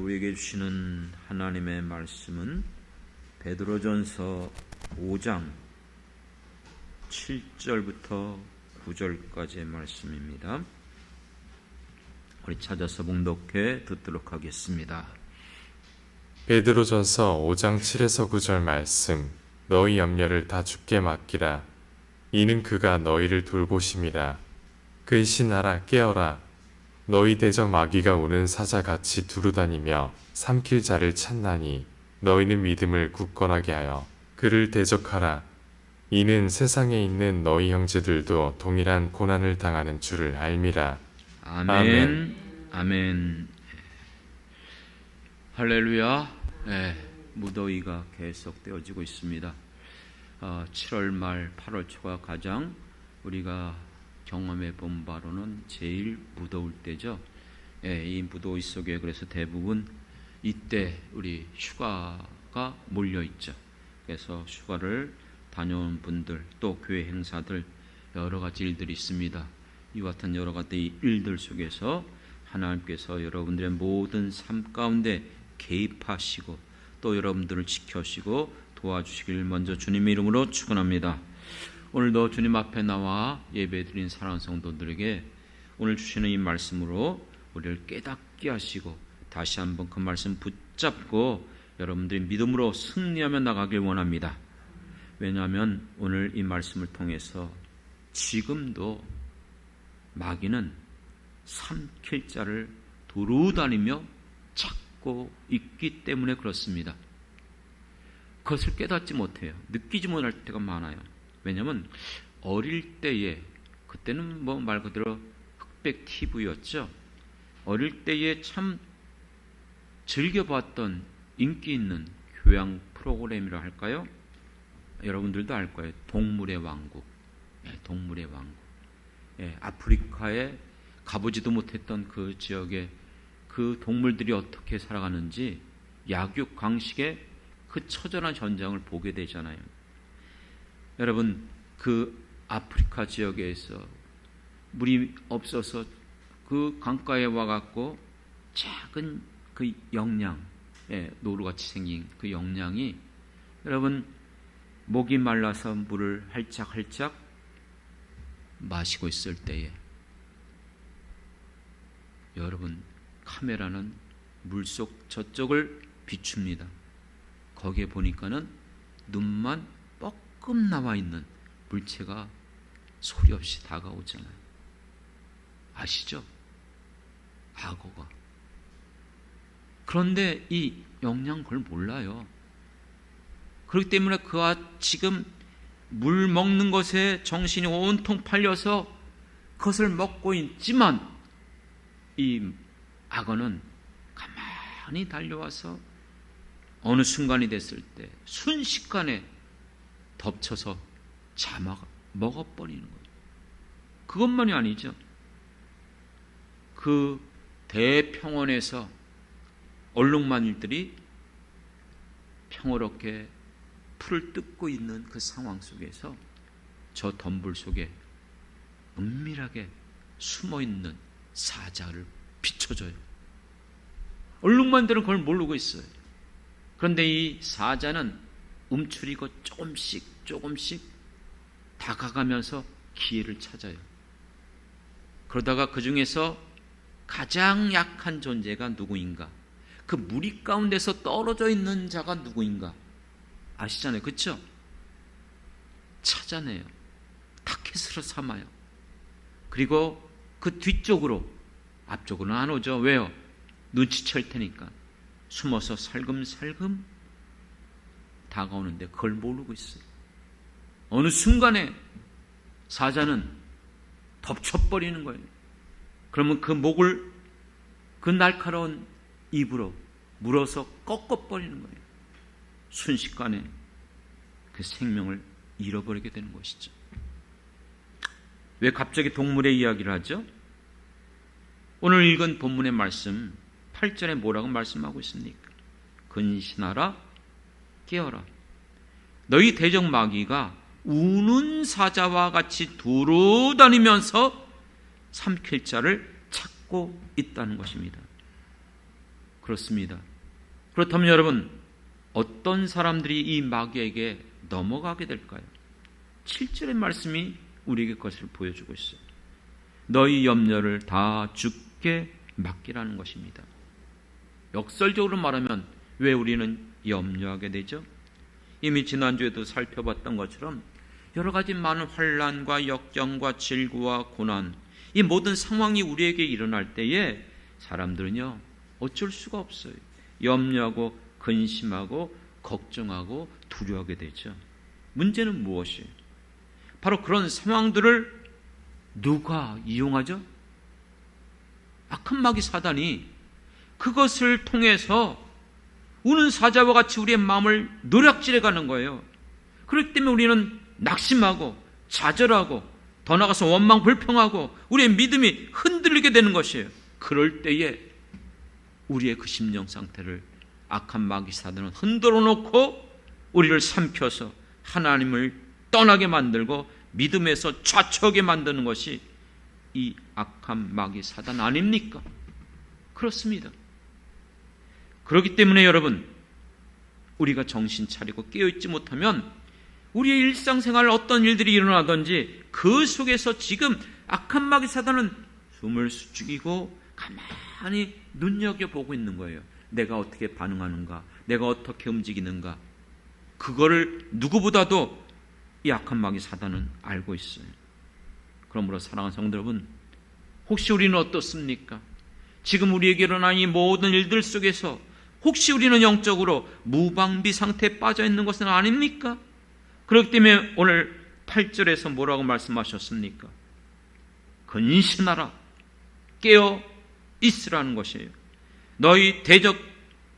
우리에게 주시는 하나님의 말씀은 베드로전서 5장 7절부터 9절까지의 말씀입니다. 우리 찾아서 봉독해 듣도록 하겠습니다. 베드로전서 5장 7에서 9절 말씀. 너희 염려를 다 주께 맡기라. 이는 그가 너희를 돌보심이라. 근신하라 깨어라. 너희 대적 마귀가 오는 사자같이 두루다니며 삼킬 자를 찾나니 너희는 믿음을 굳건하게 하여 그를 대적하라. 이는 세상에 있는 너희 형제들도 동일한 고난을 당하는 줄을 알미라. 아멘. 아멘. 할렐루야. 무더위가 계속되어지고 있습니다. 7월 말 8월 초가 가장 우리가 경험해 본 바로는 제일 무더울 때죠. 이 무더위 속에 그래서 대부분 이때 우리 휴가가 몰려 있죠. 그래서 휴가를 다녀온 분들 또 교회 행사들 여러 가지 일들이 있습니다. 이와 같은 여러 가지 일들 속에서 하나님께서 여러분들의 모든 삶 가운데 개입하시고 또 여러분들을 지켜주시고 도와주시길 먼저 주님의 이름으로 축원합니다. 오늘도 주님 앞에 나와 예배드린 사랑하는 성도들에게 오늘 주시는 이 말씀으로 우리를 깨닫게 하시고 다시 한번 그 말씀 붙잡고 여러분들이 믿음으로 승리하며 나가길 원합니다. 왜냐하면 오늘 이 말씀을 통해서 지금도 마귀는 삼킬 자를 두루다니며 찾고 있기 때문에 그렇습니다. 그것을 깨닫지 못해요. 느끼지 못할 때가 많아요. 왜냐하면 어릴 때에 그때는 뭐 말 그대로 흑백 TV였죠. 어릴 때에 참 즐겨봤던 인기 있는 교양 프로그램이라 할까요? 여러분들도 알 거예요. 동물의 왕국. 동물의 왕국. 아프리카에 가보지도 못했던 그 지역에 그 동물들이 어떻게 살아가는지 약육강식의 그 처절한 전장을 보게 되잖아요. 여러분, 그 아프리카 지역에서 물이 없어서 그 강가에 와갖고 작은 그 영양, 노루같이 생긴 그 영양이 여러분 목이 말라서 물을 할짝할짝 마시고 있을 때에 여러분 카메라는 물속 저쪽을 비춥니다. 거기에 보니까는 눈만 뻐끔 나와 있는 물체가 소리 없이 다가오잖아요. 아시죠? 악어가. 그런데 이 영양 그걸 몰라요. 그렇기 때문에 그가 지금 물 먹는 것에 정신이 온통 팔려서 그것을 먹고 있지만 이 악어는 가만히 달려와서 어느 순간이 됐을 때 순식간에 덮쳐서 먹어버리는 거예요. 그것만이 아니죠. 그 대평원에서 얼룩말들이 평화롭게 풀을 뜯고 있는 그 상황 속에서 저 덤불 속에 은밀하게 숨어있는 사자를 비춰줘요. 얼룩말들은 그걸 모르고 있어요. 그런데 이 사자는 움츠리고 조금씩 다가가면서 기회를 찾아요. 그러다가 그 중에서 가장 약한 존재가 누구인가? 그 무리 가운데서 떨어져 있는 자가 누구인가? 아시잖아요. 그렇죠? 찾아내요. 타켓으로 삼아요. 그리고 그 뒤쪽으로, 앞쪽으로는 안 오죠. 왜요? 눈치챌 테니까 숨어서 살금살금 다가오는데 그걸 모르고 있어요. 어느 순간에 사자는 덮쳐버리는 거예요. 그러면 그 목을 그 날카로운 입으로 물어서 꺾어버리는 거예요. 순식간에 그 생명을 잃어버리게 되는 것이죠. 왜 갑자기 동물의 이야기를 하죠? 오늘 읽은 본문의 말씀 8절에 뭐라고 말씀하고 있습니까? 근신하라 깨어라. 너희 대적 마귀가 우는 사자와 같이 두루다니면서 삼킬 자를 찾고 있다는 것입니다. 그렇습니다. 그렇다면 여러분, 어떤 사람들이 이 마귀에게 넘어가게 될까요? 7절의 말씀이 우리에게 그것을 보여주고 있어요. 너희 염려를 다 주께 맡기라는 것입니다. 역설적으로 말하면 왜 우리는 염려하게 되죠? 이미 지난주에도 살펴봤던 것처럼 여러 가지 많은 환난과 역경과 질고와 고난, 이 모든 상황이 우리에게 일어날 때에 사람들은요, 어쩔 수가 없어요. 염려하고 근심하고 걱정하고 두려워하게 되죠. 문제는 무엇이에요? 바로 그런 상황들을 누가 이용하죠? 악한 마귀 사단이 그것을 통해서 우는 사자와 같이 우리의 마음을 노략질해 가는 거예요. 그렇기 때문에 우리는 낙심하고 좌절하고 더 나아가서 원망 불평하고 우리의 믿음이 흔들리게 되는 것이에요. 그럴 때에 우리의 그 심령 상태를 악한 마귀 사단은 흔들어 놓고 우리를 삼켜서 하나님을 떠나게 만들고 믿음에서 좌초하게 만드는 것이 이 악한 마귀 사단 아닙니까? 그렇습니다. 그렇기 때문에 여러분, 우리가 정신 차리고 깨어있지 못하면 우리의 일상생활 어떤 일들이 일어나든지 그 속에서 지금 악한 마귀 사단은 숨을 죽이고 가만히 눈여겨보고 있는 거예요. 내가 어떻게 반응하는가, 내가 어떻게 움직이는가, 그거를 누구보다도 이 악한 마귀 사단은 알고 있어요. 그러므로 사랑하는 성도 여러분, 혹시 우리는 어떻습니까? 지금 우리에게 일어난 이 모든 일들 속에서 혹시 우리는 영적으로 무방비 상태에 빠져 있는 것은 아닙니까? 그렇기 때문에 오늘 8절에서 뭐라고 말씀하셨습니까? 근신하라, 깨어 있으라는 것이에요. 너희 대적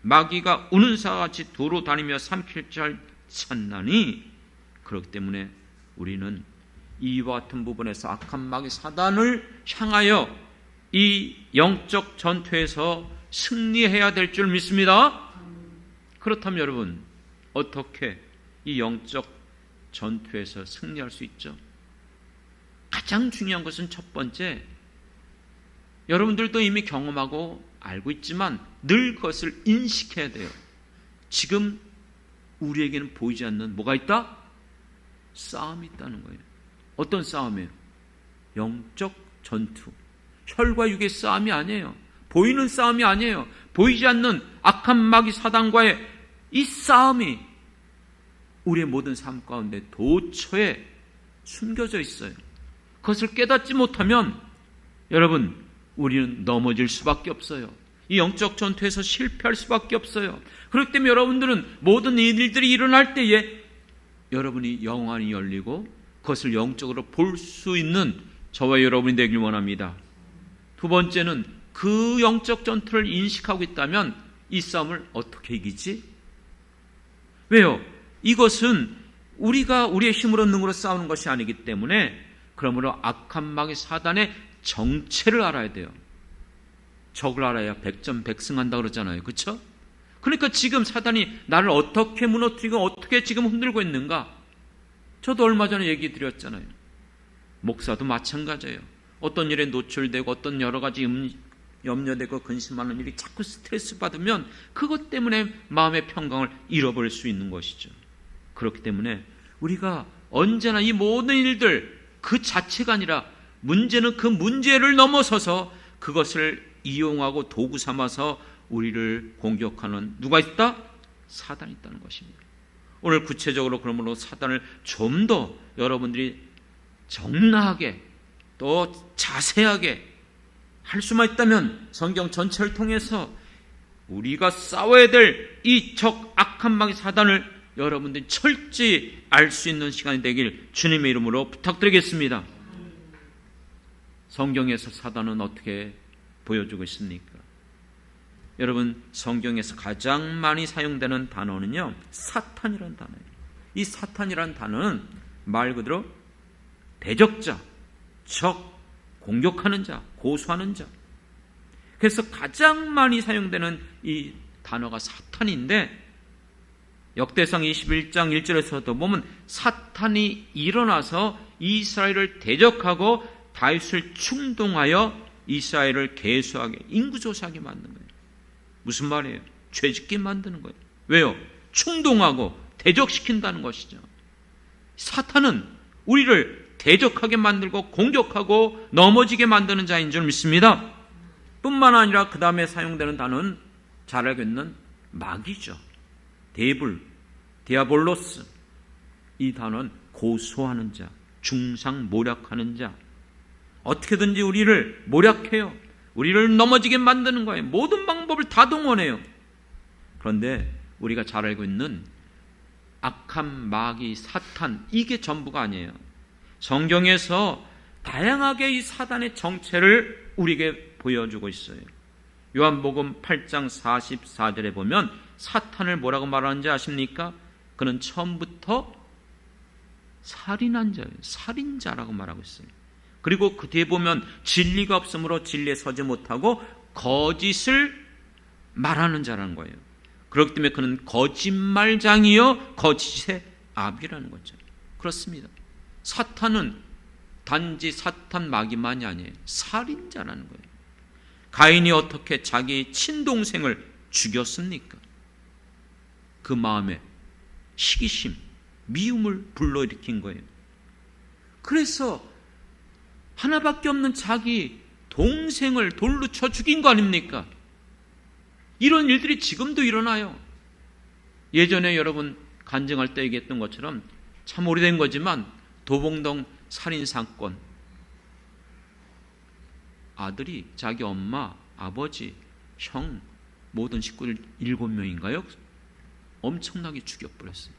마귀가 우는 사같이 도로 다니며 삼킬 줄 찾나니, 그렇기 때문에 우리는 이와 같은 부분에서 악한 마귀 사단을 향하여 이 영적 전투에서 승리해야 될 줄 믿습니다. 그렇다면 여러분, 어떻게 이 영적 전투에서 승리할 수 있죠? 가장 중요한 것은 첫 번째, 여러분들도 이미 경험하고 알고 있지만 늘 그것을 인식해야 돼요. 지금 우리에게는 보이지 않는 뭐가 있다? 싸움이 있다는 거예요. 어떤 싸움이에요? 영적 전투. 혈과 육의 싸움이 아니에요. 보이는 싸움이 아니에요. 보이지 않는 악한 마귀 사단과의 이 싸움이 우리의 모든 삶 가운데 도처에 숨겨져 있어요. 그것을 깨닫지 못하면 여러분, 우리는 넘어질 수밖에 없어요. 이 영적 전투에서 실패할 수밖에 없어요. 그렇기 때문에 여러분들은 모든 일들이 일어날 때에 여러분이 영안이 열리고 그것을 영적으로 볼 수 있는 저와 여러분이 되길 원합니다. 두 번째는 그 영적 전투를 인식하고 있다면 이 싸움을 어떻게 이기지? 왜요? 이것은 우리가 우리의 힘으로 능으로 싸우는 것이 아니기 때문에, 그러므로 악한 마귀 사단의 정체를 알아야 돼요. 적을 알아야 백전백승한다 그러잖아요. 그렇죠? 그러니까 지금 사단이 나를 어떻게 무너뜨리고 어떻게 지금 흔들고 있는가? 저도 얼마 전에 얘기 드렸잖아요. 목사도 마찬가지예요. 어떤 일에 노출되고 어떤 여러 가지 염려되고 근심하는 일이 자꾸 스트레스 받으면 그것 때문에 마음의 평강을 잃어버릴 수 있는 것이죠. 그렇기 때문에 우리가 언제나 이 모든 일들 그 자체가 아니라 문제는 그 문제를 넘어서서 그것을 이용하고 도구 삼아서 우리를 공격하는 누가 있다? 사단이 있다는 것입니다. 오늘 구체적으로 그러므로 사단을 좀 더 여러분들이 적나하게 또 자세하게 할 수만 있다면 성경 전체를 통해서 우리가 싸워야 될 이 적 악한 마귀 사단을 여러분들이 철저히 알 수 있는 시간이 되길 주님의 이름으로 부탁드리겠습니다. 성경에서 사단은 어떻게 보여주고 있습니까? 여러분, 성경에서 가장 많이 사용되는 단어는요, 사탄이라는 단어예요. 이 사탄이라는 단어는 말 그대로 대적자, 적, 공격하는 자, 고소하는 자. 그래서 가장 많이 사용되는 이 단어가 사탄인데, 역대상 21장 1절에서도 보면 사탄이 일어나서 이스라엘을 대적하고 다윗을 충동하여 이스라엘을 계수하게, 인구조사하게 만든 거예요. 무슨 말이에요? 죄짓게 만드는 거예요. 왜요? 충동하고 대적시킨다는 것이죠. 사탄은 우리를 대적하게 만들고 공격하고 넘어지게 만드는 자인 줄 믿습니다. 뿐만 아니라 그 다음에 사용되는 단어는 잘 알고 있는 마귀죠. 데블, 디아볼로스. 이 단어는 고소하는 자, 중상모략하는 자. 어떻게든지 우리를 모략해요. 우리를 넘어지게 만드는 거예요. 모든 방법을 다 동원해요. 그런데 우리가 잘 알고 있는 악한 마귀, 사탄, 이게 전부가 아니에요. 성경에서 다양하게 이 사단의 정체를 우리에게 보여주고 있어요. 요한복음 8장 44절에 보면 사탄을 뭐라고 말하는지 아십니까? 그는 처음부터 살인한 자예요. 살인자라고 말하고 있어요. 그리고 그 뒤에 보면 진리가 없으므로 진리에 서지 못하고 거짓을 말하는 자라는 거예요. 그렇기 때문에 그는 거짓말장이요 거짓의 아비라는 거죠. 그렇습니다. 사탄은 단지 사탄 마귀만이 아니에요. 살인자라는 거예요. 가인이 어떻게 자기 친동생을 죽였습니까? 그 마음에 시기심, 미움을 불러일으킨 거예요. 그래서 하나밖에 없는 자기 동생을 돌로 쳐 죽인 거 아닙니까? 이런 일들이 지금도 일어나요. 예전에 여러분 간증할 때 얘기했던 것처럼 참 오래된 거지만 도봉동 살인사건, 아들이 자기 엄마, 아버지, 형 모든 식구들 7명인가요? 엄청나게 죽여버렸어요.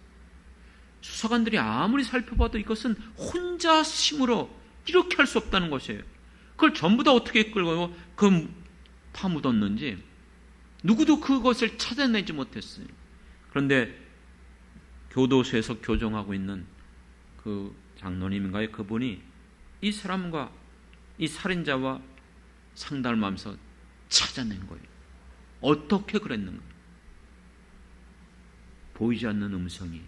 수사관들이 아무리 살펴봐도 이것은 혼자 힘으로 이렇게 할 수 없다는 것이에요. 그걸 전부 다 어떻게 끌고 파묻었는지 누구도 그것을 찾아내지 못했어요. 그런데 교도소에서 교정하고 있는 그 장로님인가요? 그분이 이 사람과 이 살인자와 상담을 하면서 찾아낸 거예요. 어떻게 그랬는가? 보이지 않는 음성이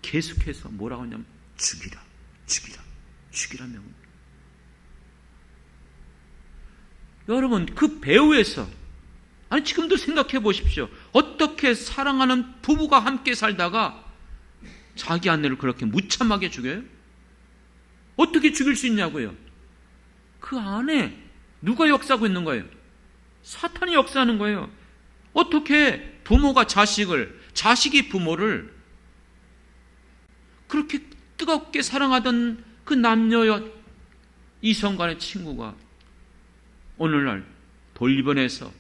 계속해서 뭐라고 하냐면 죽이라, 죽이라, 죽이라며. 여러분 그 배후에서 아니 지금도 생각해 보십시오. 어떻게 사랑하는 부부가 함께 살다가 자기 아내를 그렇게 무참하게 죽여요? 어떻게 죽일 수 있냐고요? 그 안에 누가 역사하고 있는 거예요? 사탄이 역사하는 거예요. 어떻게 부모가 자식을, 자식이 부모를 그렇게 뜨겁게 사랑하던 그 남녀 이성 간의 친구가 오늘날 돌리번에서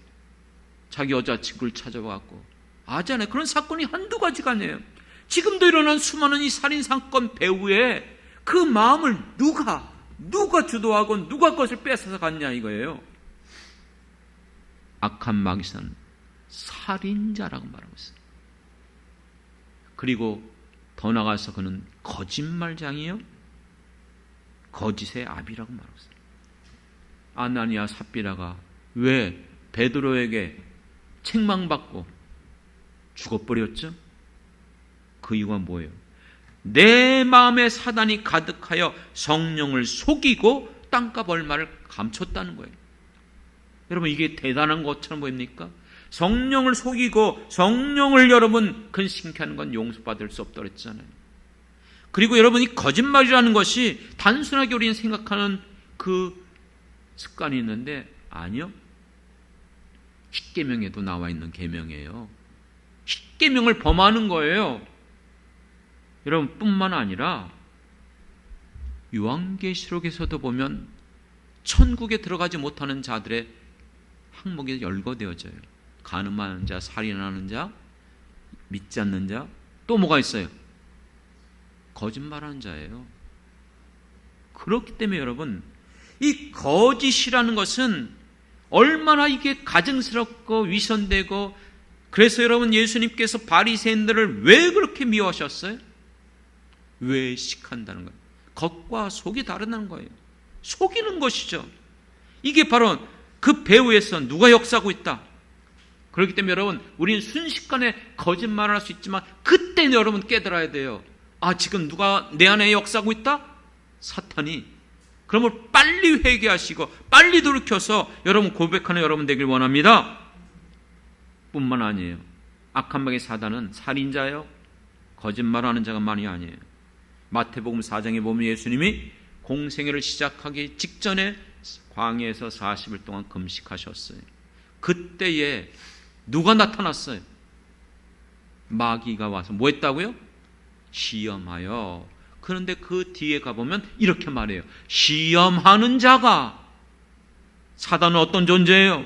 자기 여자친구를 찾아와갖고 아잖아요. 그런 사건이 한두 가지가 아니에요. 지금도 일어난 수많은 이 살인사건 배후에 그 마음을 누가 주도하고 누가 그것을 뺏어서 갔냐 이거예요. 악한 마귀는 살인자라고 말하고 있어요. 그리고 더 나아가서 그는 거짓말장이요 거짓의 아비라고 말하고 있어요. 아나니아 삽비라가 왜 베드로에게 책망받고 죽어버렸죠? 그 이유가 뭐예요? 내 마음에 사단이 가득하여 성령을 속이고 땅값 얼마를 감췄다는 거예요. 여러분 이게 대단한 것처럼 보입니까? 성령을 속이고 성령을 여러분 근심케 하는 건 용서받을 수 없다고 그랬잖아요. 그리고 여러분 이 거짓말이라는 것이 단순하게 우리는 생각하는 그 습관이 있는데 아니요. 십계명에도 나와 있는 계명이에요. 십계명을 범하는 거예요. 여러분 뿐만 아니라 요한계시록에서도 보면 천국에 들어가지 못하는 자들의 항목이 열거되어져요. 간음하는 자, 살인하는 자, 믿지 않는 자, 또 뭐가 있어요? 거짓말하는 자예요. 그렇기 때문에 여러분 이 거짓이라는 것은 얼마나 이게 가증스럽고 위선되고 그래서 여러분 예수님께서 바리새인들을 왜 그렇게 미워하셨어요? 외식한다는 거예요. 겉과 속이 다르다는 거예요. 속이는 것이죠. 이게 바로 그 배후에서 누가 역사하고 있다. 그렇기 때문에 여러분 우리는 순식간에 거짓말을 할 수 있지만 그때는 여러분 깨달아야 돼요. 아 지금 누가 내 안에 역사하고 있다? 사탄이 그러면 빨리 회개하시고 빨리 돌이켜서 여러분 고백하는 여러분 되길 원합니다. 뿐만 아니에요. 악한 마귀 사단은 살인자요, 거짓말하는 자가 많이 아니에요. 마태복음 4장에 보면 예수님이 공생애를 시작하기 직전에 광야에서 40일 동안 금식하셨어요. 그때에 누가 나타났어요? 마귀가 와서 뭐 했다고요? 시험하여. 그런데 그 뒤에 가보면 이렇게 말해요. 시험하는 자가. 사단은 어떤 존재예요?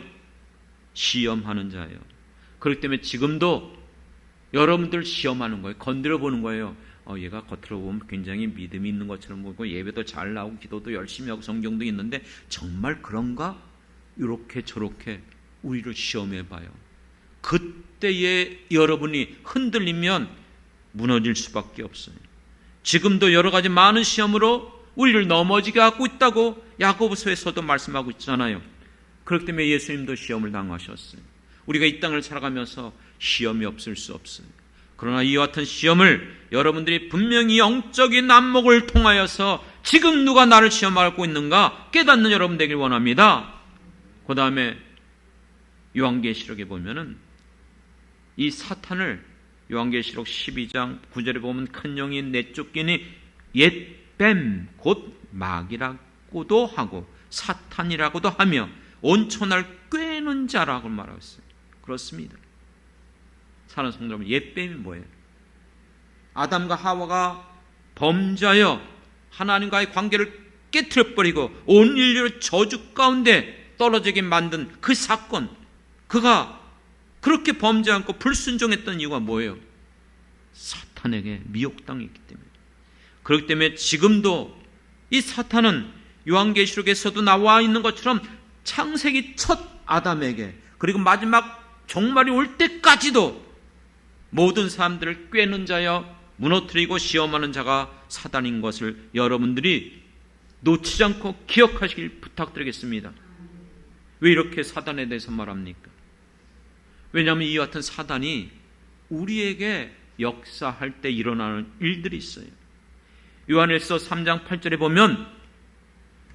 시험하는 자예요. 그렇기 때문에 지금도 여러분들 시험하는 거예요. 건드려 보는 거예요. 얘가 겉으로 보면 굉장히 믿음이 있는 것처럼 보이고 예배도 잘 나오고 기도도 열심히 하고 성경도 있는데 정말 그런가? 이렇게 저렇게 우리를 시험해 봐요. 그때에 여러분이 흔들리면 무너질 수밖에 없어요. 지금도 여러 가지 많은 시험으로 우리를 넘어지게 하고 있다고 야고보서에서도 말씀하고 있잖아요. 그렇기 때문에 예수님도 시험을 당하셨어요. 우리가 이 땅을 살아가면서 시험이 없을 수 없어요. 그러나 이와 같은 시험을 여러분들이 분명히 영적인 안목을 통하여서 지금 누가 나를 시험하고 있는가 깨닫는 여러분 되길 원합니다. 그 다음에 요한계시록에 보면은 이 사탄을 요한계시록 12장 9절에 보면 큰 영이 내쫓기니 옛뱀 곧 마귀라고도 하고 사탄이라고도 하며 온천을 꿰는 자라고 말하고 있어요. 그렇습니다. 사는 성도 여러분, 옛뱀이 뭐예요? 아담과 하와가 범죄하여 하나님과의 관계를 깨트려버리고 온 인류를 저주 가운데 떨어지게 만든 그 사건, 그가 그렇게 범죄 않고 불순종했던 이유가 뭐예요? 사탄에게 미혹당했기 때문에. 그렇기 때문에 지금도 이 사탄은 요한계시록에서도 나와 있는 것처럼 창세기 첫 아담에게 그리고 마지막 종말이 올 때까지도 모든 사람들을 꿰는 자여 무너뜨리고 시험하는 자가 사단인 것을 여러분들이 놓치지 않고 기억하시길 부탁드리겠습니다. 왜 이렇게 사단에 대해서 말합니까? 왜냐하면 이 같은 사단이 우리에게 역사할 때 일어나는 일들이 있어요. 요한일서 3장 8절에 보면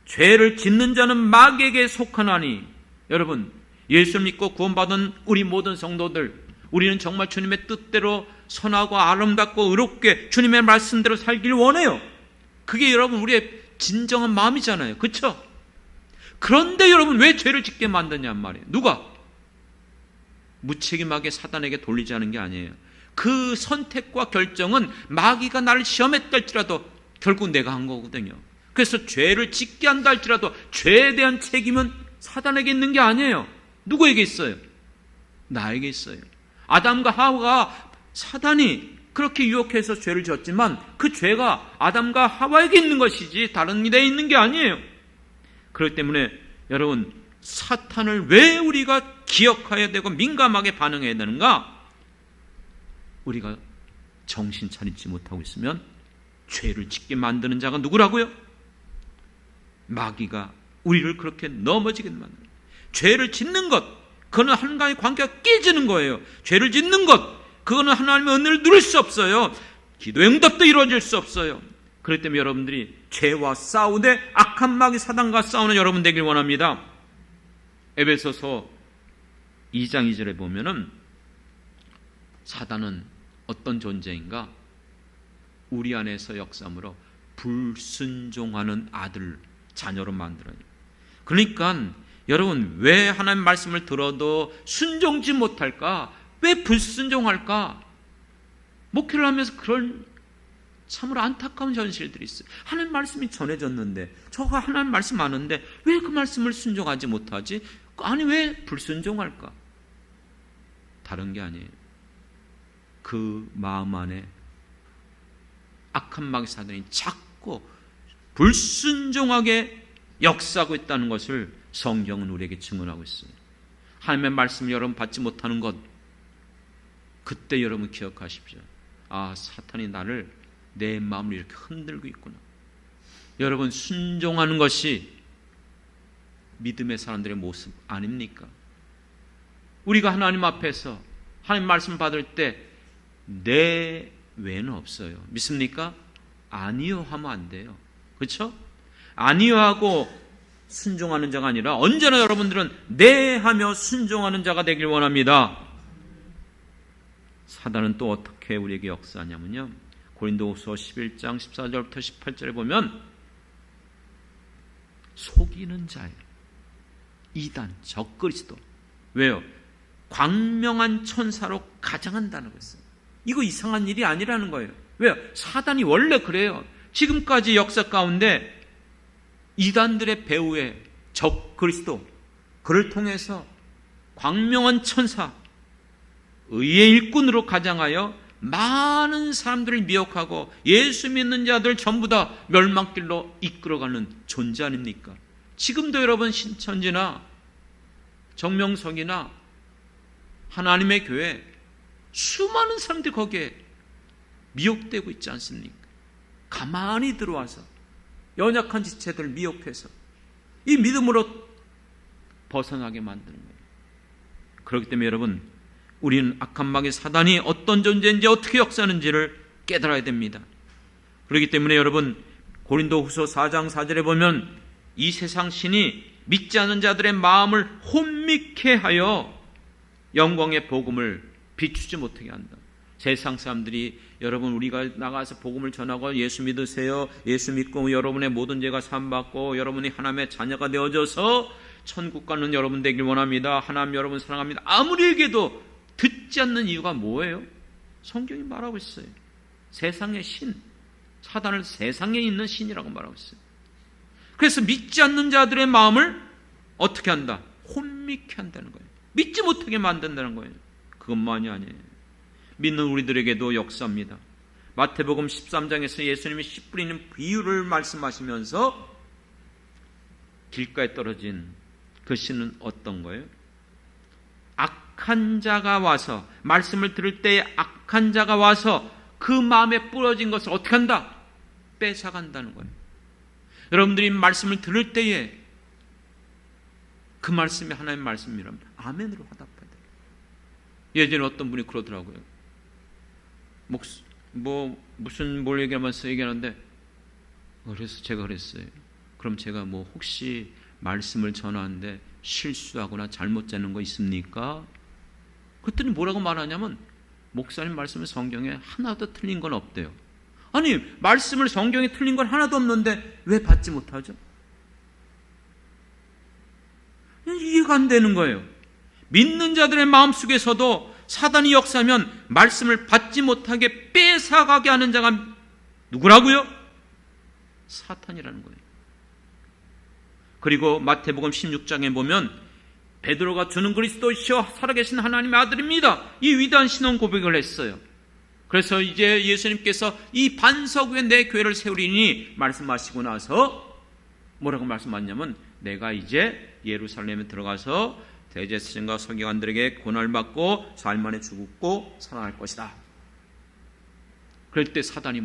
죄를 짓는 자는 마귀에게 속하나니, 여러분 예수 믿고 구원받은 우리 모든 성도들, 우리는 정말 주님의 뜻대로 선하고 아름답고 의롭게 주님의 말씀대로 살길 원해요. 그게 여러분 우리의 진정한 마음이잖아요. 그렇죠? 그런데 여러분 왜 죄를 짓게 만드냐 말이에요. 누가? 무책임하게 사단에게 돌리지 않은 게 아니에요. 그 선택과 결정은 마귀가 나를 시험했다 할지라도 결국 내가 한 거거든요. 그래서 죄를 짓게 한다 할지라도 죄에 대한 책임은 사단에게 있는 게 아니에요. 누구에게 있어요? 나에게 있어요. 아담과 하와가 사단이 그렇게 유혹해서 죄를 지었지만 그 죄가 아담과 하와에게 있는 것이지 다른 일에 있는 게 아니에요. 그렇기 때문에 여러분, 사탄을 왜 우리가 기억해야 되고 민감하게 반응해야 되는가? 우리가 정신 차리지 못하고 있으면 죄를 짓게 만드는 자가 누구라고요? 마귀가 우리를 그렇게 넘어지게 만드는, 죄를 짓는 것, 그거는 하나님과의 관계가 깨지는 거예요. 죄를 짓는 것, 그거는 하나님의 은혜를 누릴 수 없어요. 기도의 응답도 이루어질 수 없어요. 그렇기 때문에 여러분들이 죄와 싸우되 악한 마귀 사단과 싸우는 여러분 되길 원합니다. 에베소서 2장 2절에 보면은 사단은 어떤 존재인가? 우리 안에서 역사함으로 불순종하는 아들, 자녀로 만들어요. 그러니까 여러분, 왜 하나님 말씀을 들어도 순종지 못할까? 왜 불순종할까? 목회를 하면서 그런 참으로 안타까운 현실들이 있어요. 하나님 말씀이 전해졌는데, 저가 하나님 말씀 아는데 왜 그 말씀을 순종하지 못하지? 아니, 왜 불순종할까? 다른 게 아니에요. 그 마음 안에 악한 마귀 사단이 자꾸 불순종하게 역사하고 있다는 것을 성경은 우리에게 증언하고 있어요. 하나님의 말씀을 여러분 받지 못하는 것, 그때 여러분 기억하십시오. 아, 사탄이 나를, 내 마음을 이렇게 흔들고 있구나. 여러분, 순종하는 것이 믿음의 사람들의 모습 아닙니까? 우리가 하나님 앞에서 하나님 말씀 받을 때 내 외에는 없어요. 믿습니까? 아니요 하면 안 돼요. 그렇죠? 아니하고 순종하는 자가 아니라 언제나 여러분들은 네 하며 순종하는 자가 되길 원합니다. 사단은 또 어떻게 우리에게 역사하냐면요, 고린도후서 11장 14절부터 18절에 보면 속이는 자예요. 이단, 적그리스도. 왜요? 광명한 천사로 가장한다는 것은 이거 이상한 일이 아니라는 거예요. 왜요? 사단이 원래 그래요. 지금까지 역사 가운데 이단들의 배후에 적그리스도, 그를 통해서 광명한 천사, 의의 일꾼으로 가장하여 많은 사람들을 미혹하고 예수 믿는 자들 전부 다 멸망길로 이끌어가는 존재 아닙니까? 지금도 여러분 신천지나 정명석이나 하나님의 교회 수많은 사람들이 거기에 미혹되고 있지 않습니까? 가만히 들어와서 연약한 지체들을 미혹해서 이 믿음으로 벗어나게 만드는 거예요. 그렇기 때문에 여러분, 우리는 악한 마귀 사단이 어떤 존재인지 어떻게 역사하는지를 깨달아야 됩니다. 그렇기 때문에 여러분, 고린도후서 4장 4절에 보면 이 세상 신이 믿지 않는 자들의 마음을 혼미케 하여 영광의 복음을 비추지 못하게 한다. 세상 사람들이 여러분, 우리가 나가서 복음을 전하고 예수 믿으세요, 예수 믿고 여러분의 모든 죄가 사함받고 여러분이 하나님의 자녀가 되어져서 천국 가는 여러분 되길 원합니다, 하나님 여러분 사랑합니다, 아무리 얘기해도 듣지 않는 이유가 뭐예요? 성경이 말하고 있어요. 세상의 신, 사단을 세상에 있는 신이라고 말하고 있어요. 그래서 믿지 않는 자들의 마음을 어떻게 한다? 혼미케 한다는 거예요. 믿지 못하게 만든다는 거예요. 그것만이 아니에요. 믿는 우리들에게도 역사입니다. 마태복음 13장에서 예수님이 씨 뿌리는 비유를 말씀하시면서 길가에 떨어진 그 씨는 어떤 거예요? 악한 자가 와서, 말씀을 들을 때에 악한 자가 와서 그 마음에 뿌려진 것을 어떻게 한다? 뺏어간다는 거예요. 여러분들이 말씀을 들을 때에 그 말씀이 하나님의 말씀이라면 아멘으로 화답해야 돼요. 예전에 어떤 분이 그러더라고요. 무슨 뭘 얘기하면서 얘기하는데, 그래서 제가 그랬어요. 그럼 제가 혹시 말씀을 전하는데 실수하거나 잘못 짜는 거 있습니까? 그랬더니 뭐라고 말하냐면, 목사님 말씀은 성경에 하나도 틀린 건 없대요. 아니, 말씀을 성경에 틀린 건 하나도 없는데 왜 받지 못하죠? 이해가 안 되는 거예요. 믿는 자들의 마음속에서도 사단이 역사하면 말씀을 받지 못하게 뺏어가게 하는 자가 누구라고요? 사탄이라는 거예요. 그리고 마태복음 16장에 보면 베드로가 주는 그리스도시여 살아계신 하나님의 아들입니다, 이 위대한 신앙 고백을 했어요. 그래서 이제 예수님께서 이 반석 위에 내 교회를 세우리니 말씀하시고 나서 뭐라고 말씀하냐면, 내가 이제 예루살렘에 들어가서 대제사장과 서기관들에게 고난을 받고 사흘 만에 죽고 살아날 것이다. 그럴 때 사단이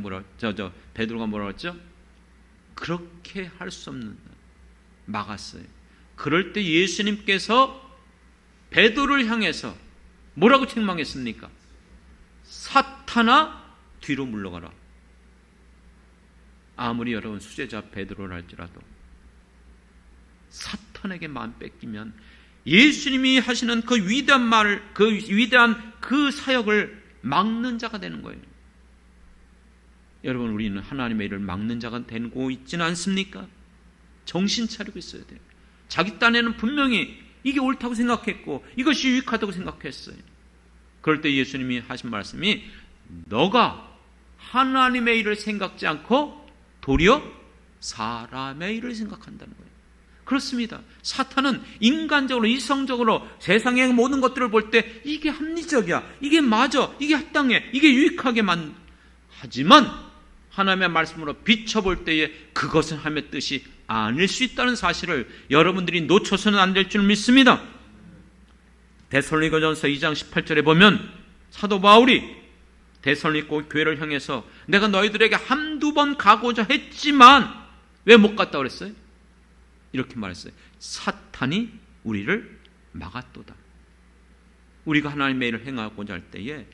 베드로가 뭐라고 했죠? 그렇게 할 수 없는, 막았어요. 그럴 때 예수님께서 베드로를 향해서 뭐라고 책망했습니까? 사탄아, 뒤로 물러가라. 아무리 여러분 수제자 베드로를 할지라도 사탄에게 마음 뺏기면 예수님이 하시는 그 위대한 말을, 그 위대한 그 사역을 막는 자가 되는 거예요. 여러분, 우리는 하나님의 일을 막는 자가 되고 있지는 않습니까? 정신 차리고 있어야 돼요. 자기 딴에는 분명히 이게 옳다고 생각했고 이것이 유익하다고 생각했어요. 그럴 때 예수님이 하신 말씀이, 너가 하나님의 일을 생각지 않고 도리어 사람의 일을 생각한다는 거예요. 그렇습니다. 사탄은 인간적으로, 이성적으로 세상의 모든 것들을 볼 때 이게 합리적이야, 이게 맞아, 이게 합당해, 이게 유익하게만 하지만 하나님의 말씀으로 비춰볼 때에 그것은 하나님의 뜻이 아닐 수 있다는 사실을 여러분들이 놓쳐서는 안 될 줄 믿습니다. 데살로니가전서 2장 18절에 보면 사도 바울이 데살로니가 교회를 향해서 내가 너희들에게 한두 번 가고자 했지만 왜 못 갔다 그랬어요? 이렇게 말했어요. 사탄이 우리를 막았도다. 우리가 하나님의 일을 행하고자 할 때에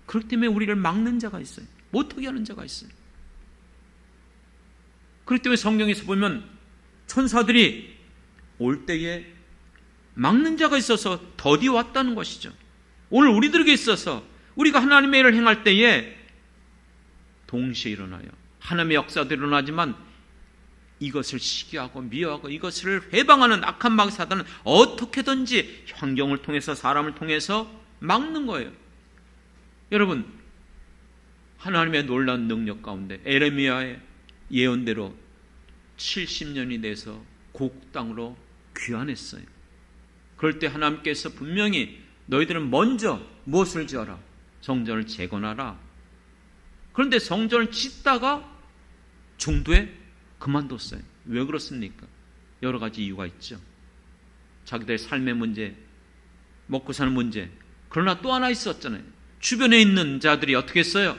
그렇기 때문에 우리를 막는 자가 있어요. 못하게 하는 자가 있어요. 그렇기 때문에 성경에서 보면 천사들이 올 때에 막는 자가 있어서 더디 왔다는 것이죠. 오늘 우리들에게 있어서 우리가 하나님의 일을 행할 때에 동시에 일어나요. 하나님의 역사도 일어나지만 이것을 시기하고 미워하고 이것을 회방하는 악한 마귀 사단은 어떻게든지 환경을 통해서 사람을 통해서 막는 거예요. 여러분, 하나님의 놀라운 능력 가운데 에레미야의 예언대로 70년이 돼서 고국 땅으로 귀환했어요. 그럴 때 하나님께서 분명히 너희들은 먼저 무엇을 지어라? 성전을 재건하라. 그런데 성전을 짓다가 중도에 그만뒀어요. 왜 그렇습니까? 여러 가지 이유가 있죠. 자기들의 삶의 문제, 먹고 사는 문제. 그러나 또 하나 있었잖아요. 주변에 있는 자들이 어떻게 했어요?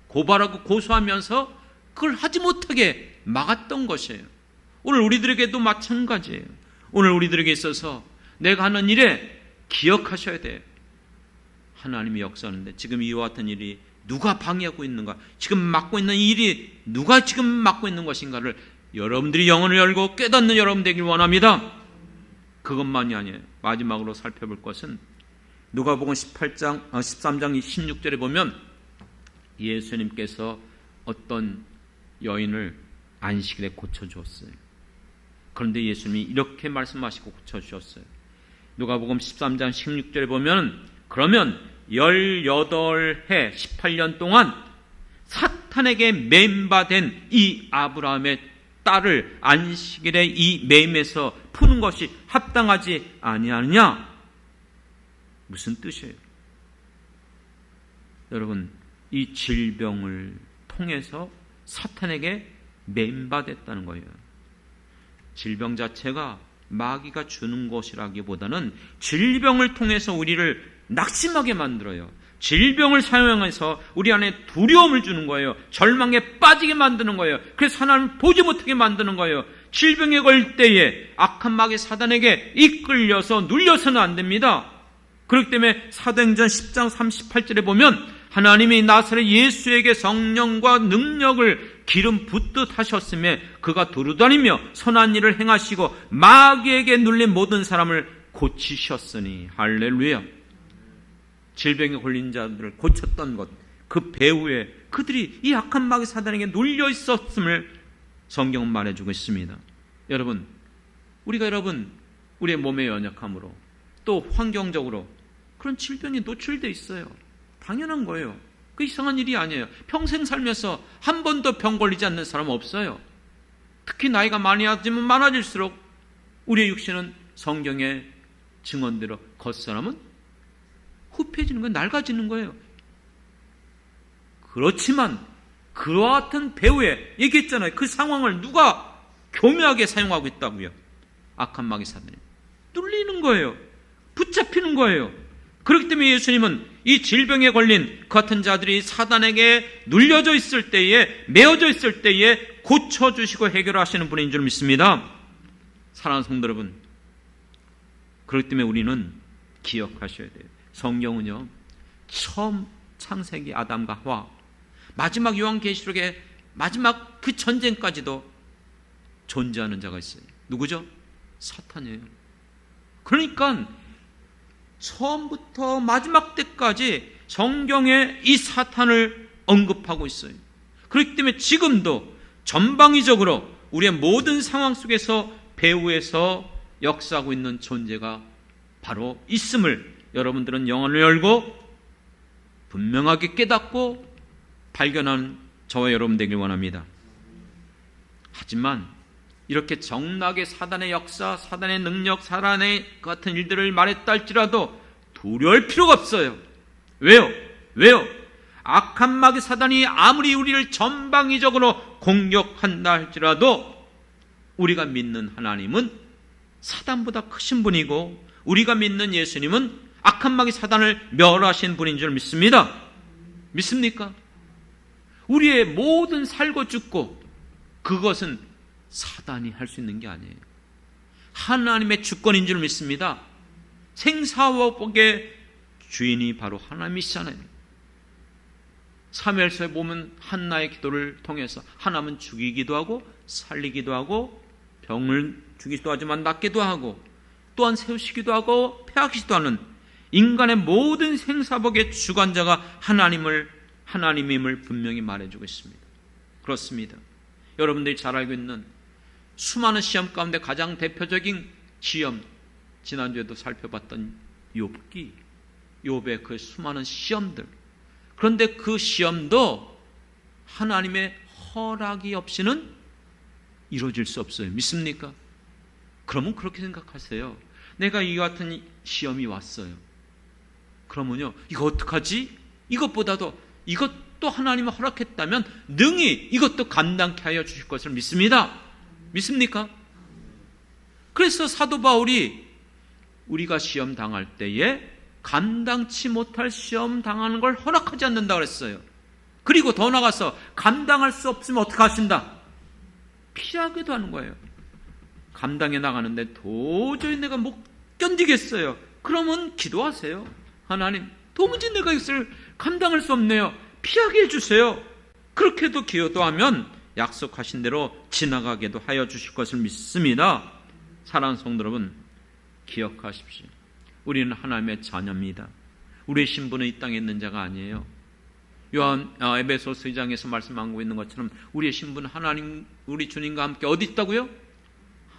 고발하고 고소하면서 그걸 하지 못하게 막았던 것이에요. 오늘 우리들에게도 마찬가지예요. 오늘 우리들에게 있어서 내가 하는 일에 기억하셔야 돼요. 하나님이 역사하는데 지금 이와 같은 일이 누가 방해하고 있는가? 지금 맡고 있는 일이 누가 지금 맡고 있는 것인가를 여러분들이 영혼을 열고 깨닫는 여러분 되길 원합니다. 그것만이 아니에요. 마지막으로 살펴볼 것은 누가복음 13장 16절에 보면 예수님께서 어떤 여인을 안식일에 고쳐주었어요. 그런데 예수님이 이렇게 말씀하시고 고쳐주셨어요. 누가복음 13장 16절에 보면 그러면 18해 18년 동안 사탄에게 매임받은 이 아브라함의 딸을 안식일에 이 매임에서 푸는 것이 합당하지 아니하느냐? 무슨 뜻이에요? 여러분, 이 질병을 통해서 사탄에게 매임받았다는 거예요. 질병 자체가 마귀가 주는 것이라기보다는 질병을 통해서 우리를 낙심하게 만들어요. 질병을 사용해서 우리 안에 두려움을 주는 거예요. 절망에 빠지게 만드는 거예요. 그래서 하나님을 보지 못하게 만드는 거예요. 질병에 걸릴 때에 악한 마귀 사단에게 이끌려서 눌려서는 안 됩니다. 그렇기 때문에 사도행전 10장 38절에 보면 하나님이 나사렛 예수에게 성령과 능력을 기름 붓듯 하셨음에 그가 두루다니며 선한 일을 행하시고 마귀에게 눌린 모든 사람을 고치셨으니 할렐루야. 질병에 걸린 자들을 고쳤던 것, 그 배후에 그들이 이 악한 마귀 사단에게 눌려 있었음을 성경은 말해주고 있습니다. 여러분, 우리의 몸의 연약함으로 또 환경적으로 그런 질병에 노출되어 있어요. 당연한 거예요. 그 이상한 일이 아니에요. 평생 살면서 한 번도 병 걸리지 않는 사람 없어요. 특히 나이가 많아질수록 우리의 육신은 성경의 증언대로 겉사람은 후패지는 거예요. 낡아지는 거예요. 그렇지만 그와 같은 배후에 얘기했잖아요. 그 상황을 누가 교묘하게 사용하고 있다고요? 악한 마귀 사단이 뚫리는 거예요. 붙잡히는 거예요. 그렇기 때문에 예수님은 이 질병에 걸린 그 같은 자들이 사단에게 눌려져 있을 때에, 메어져 있을 때에 고쳐주시고 해결하시는 분인 줄 믿습니다. 사랑하는 성도 여러분, 그렇기 때문에 우리는 기억하셔야 돼요. 성경은요, 처음 창세기 아담과 하와, 마지막 요한계시록의 마지막 그 전쟁까지도 존재하는 자가 있어요. 누구죠? 사탄이에요. 그러니까 처음부터 마지막 때까지 성경에 이 사탄을 언급하고 있어요. 그렇기 때문에 지금도 전방위적으로 우리의 모든 상황 속에서 배후에서 역사하고 있는 존재가 바로 있음을 여러분들은 영혼을 열고 분명하게 깨닫고 발견하는 저와 여러분 되길 원합니다. 하지만 이렇게 정나게 사단의 역사, 사단의 능력, 사단의 같은 일들을 말했다 할지라도 두려울 필요가 없어요. 왜요? 악한 마귀 사단이 아무리 우리를 전방위적으로 공격한다 할지라도 우리가 믿는 하나님은 사단보다 크신 분이고 우리가 믿는 예수님은 악한 마귀 사단을 멸하신 분인 줄 믿습니다. 믿습니까? 우리의 모든 살고 죽고 그것은 사단이 할 수 있는 게 아니에요. 하나님의 주권인 줄 믿습니다. 생사와 복의 주인이 바로 하나님이시잖아요. 사무엘서에 보면 한나의 기도를 통해서 하나님은 죽이기도 하고 살리기도 하고 병을 죽이기도 하지만 낫기도 하고 또한 세우시기도 하고 폐하시기도 하는 인간의 모든 생사복의 주관자가 하나님임을 분명히 말해주고 있습니다. 그렇습니다. 여러분들이 잘 알고 있는 수많은 시험 가운데 가장 대표적인 시험, 지난주에도 살펴봤던 욥의 그 수많은 시험들, 그런데 그 시험도 하나님의 허락이 없이는 이루어질 수 없어요. 믿습니까? 그러면 그렇게 생각하세요. 내가 이 같은 시험이 왔어요. 그러면요, 이거 어떡하지? 이것보다도 이것도 하나님이 허락했다면 능히 이것도 감당케 하여 주실 것을 믿습니다. 믿습니까? 그래서 사도 바울이 우리가 시험 당할 때에 감당치 못할 시험 당하는 걸 허락하지 않는다 그랬어요. 그리고 더 나가서 감당할 수 없으면 어떻게 하신다? 피하기도 하는 거예요. 감당해 나가는데 도저히 내가 못 견디겠어요. 그러면 기도하세요. 하나님, 도무지 내가 이것을 감당할 수 없네요. 피하게 해주세요. 그렇게도 기도하면 약속하신 대로 지나가게도 하여 주실 것을 믿습니다. 사랑하는 성도 여러분, 기억하십시오. 우리는 하나님의 자녀입니다. 우리의 신분은 이 땅에 있는 자가 아니에요. 에베소서 2장에서 말씀하고 있는 것처럼 우리의 신분은 하나님, 우리 주님과 함께 어디 있다고요?